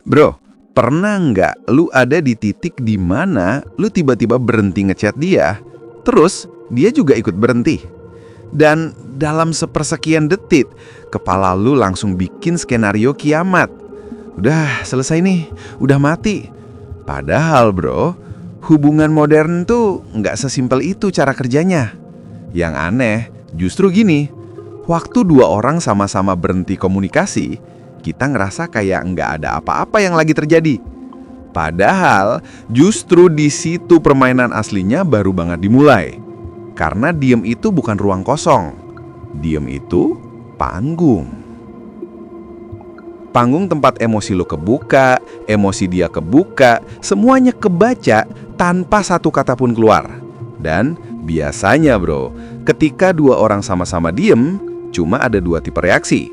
Bro, pernah nggak lu ada di titik di mana lu tiba-tiba berhenti ngechat dia, terus dia juga ikut berhenti? Dan dalam sepersekian detik, kepala lu langsung bikin skenario kiamat. Udah selesai nih, udah mati. Padahal bro, hubungan modern tuh nggak sesimpel itu cara kerjanya. Yang aneh, justru gini, waktu dua orang sama-sama berhenti komunikasi, kita ngerasa kayak nggak ada apa-apa yang lagi terjadi. Padahal justru di situ permainan aslinya baru banget dimulai. Karena diem itu bukan ruang kosong. Diem itu panggung. Panggung tempat emosi lo kebuka, emosi dia kebuka, semuanya kebaca tanpa satu kata pun keluar. Dan biasanya bro, ketika dua orang sama-sama diem, cuma ada dua tipe reaksi.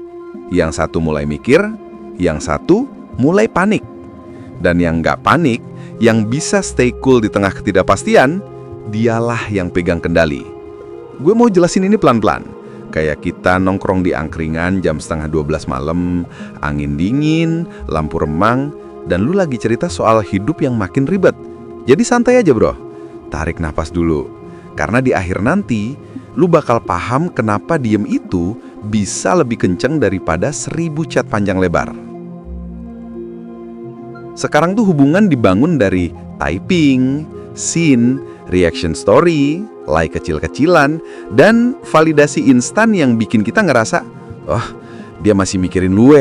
Yang satu mulai mikir, yang satu mulai panik. Dan yang nggak panik, yang bisa stay cool di tengah ketidakpastian, dialah yang pegang kendali. Gue mau jelasin ini pelan-pelan. Kayak kita nongkrong di angkringan jam 11:30 malam, angin dingin, lampu remang, dan lu lagi cerita soal hidup yang makin ribet. Jadi santai aja bro, tarik napas dulu. Karena di akhir nanti, lu bakal paham kenapa diem itu bisa lebih kenceng daripada 1000 chat panjang lebar. Sekarang tuh hubungan dibangun dari typing, scene, reaction story, like kecil-kecilan, dan validasi instan yang bikin kita ngerasa, oh, dia masih mikirin lu .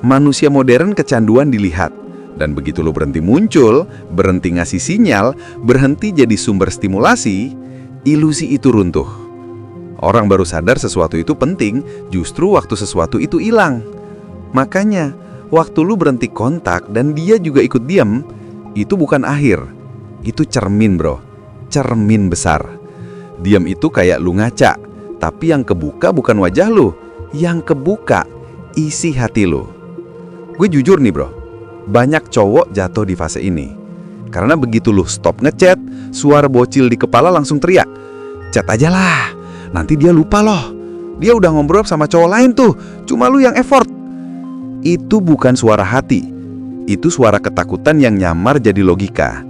Manusia modern kecanduan dilihat. Dan begitu lu berhenti muncul, berhenti ngasih sinyal, berhenti jadi sumber stimulasi, ilusi itu runtuh. Orang baru sadar sesuatu itu penting justru waktu sesuatu itu hilang. Makanya, waktu lu berhenti kontak dan dia juga ikut diam, itu bukan akhir. Itu cermin bro, cermin besar. Diam itu kayak lu ngaca, tapi yang kebuka bukan wajah lu, yang kebuka isi hati lu. Gue jujur nih bro, banyak cowok jatuh di fase ini. Karena begitu lu stop ngechat, suara bocil di kepala langsung teriak, chat aja lah, nanti dia lupa loh. Dia udah ngobrol sama cowok lain tuh, cuma lu yang effort. Itu bukan suara hati, itu suara ketakutan yang nyamar jadi logika.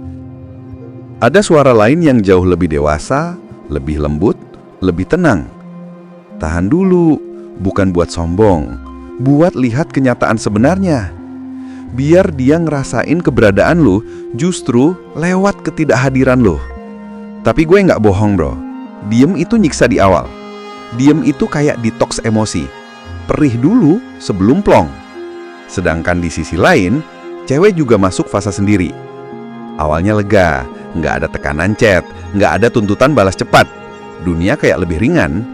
Ada suara lain yang jauh lebih dewasa, lebih lembut, lebih tenang. Tahan dulu, bukan buat sombong, buat lihat kenyataan sebenarnya. Biar dia ngerasain keberadaan lu justru lewat ketidakhadiran lu. Tapi gue nggak bohong bro, diem itu nyiksa di awal. Diem itu kayak detox emosi, perih dulu sebelum plong. Sedangkan di sisi lain, cewek juga masuk fase sendiri. Awalnya lega, nggak ada tekanan chat, nggak ada tuntutan balas cepat. Dunia kayak lebih ringan.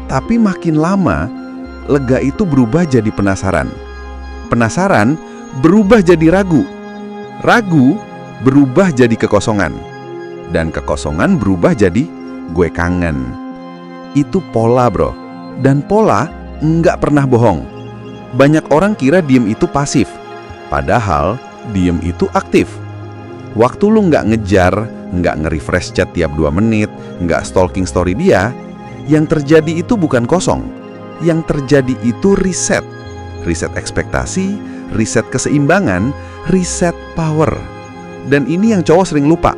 Tapi makin lama, lega itu berubah jadi penasaran. Penasaran berubah jadi ragu. Ragu berubah jadi kekosongan. Dan kekosongan berubah jadi gue kangen. Itu pola bro. Dan pola nggak pernah bohong. Banyak orang kira diem itu pasif. Padahal diem itu aktif. Waktu lu nggak ngejar, nggak nge-refresh chat tiap 2 menit, nggak stalking story dia, yang terjadi itu bukan kosong. Yang terjadi itu reset. Reset ekspektasi, reset keseimbangan, reset power. Dan ini yang cowok sering lupa.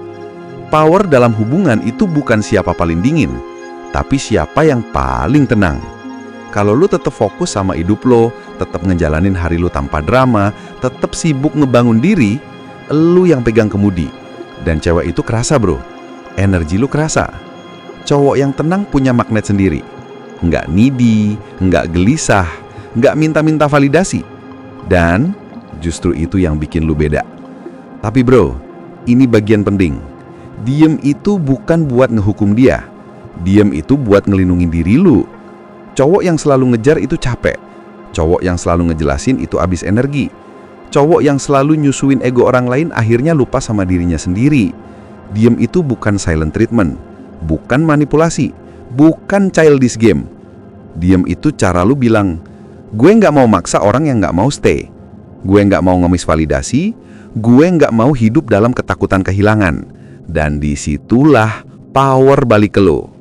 Power dalam hubungan itu bukan siapa paling dingin, tapi siapa yang paling tenang. Kalau lu tetap fokus sama hidup lo, tetap ngejalanin hari lu tanpa drama, tetap sibuk ngebangun diri, lu yang pegang kemudi. Dan cewek itu kerasa bro, energi lu kerasa. Cowok yang tenang punya magnet sendiri. Nggak needy, nggak gelisah, nggak minta-minta validasi. Dan justru itu yang bikin lu beda. Tapi bro, ini bagian penting. Diem itu bukan buat ngehukum dia. Diem itu buat ngelindungin diri lu. Cowok yang selalu ngejar itu capek. Cowok yang selalu ngejelasin itu habis energi. Cowok yang selalu nyusuin ego orang lain akhirnya lupa sama dirinya sendiri. Diem itu bukan silent treatment, bukan manipulasi, bukan childish game. Diem itu cara lu bilang, gue nggak mau maksa orang yang nggak mau stay. Gue nggak mau ngemis validasi, gue nggak mau hidup dalam ketakutan kehilangan. Dan disitulah power balik ke lu.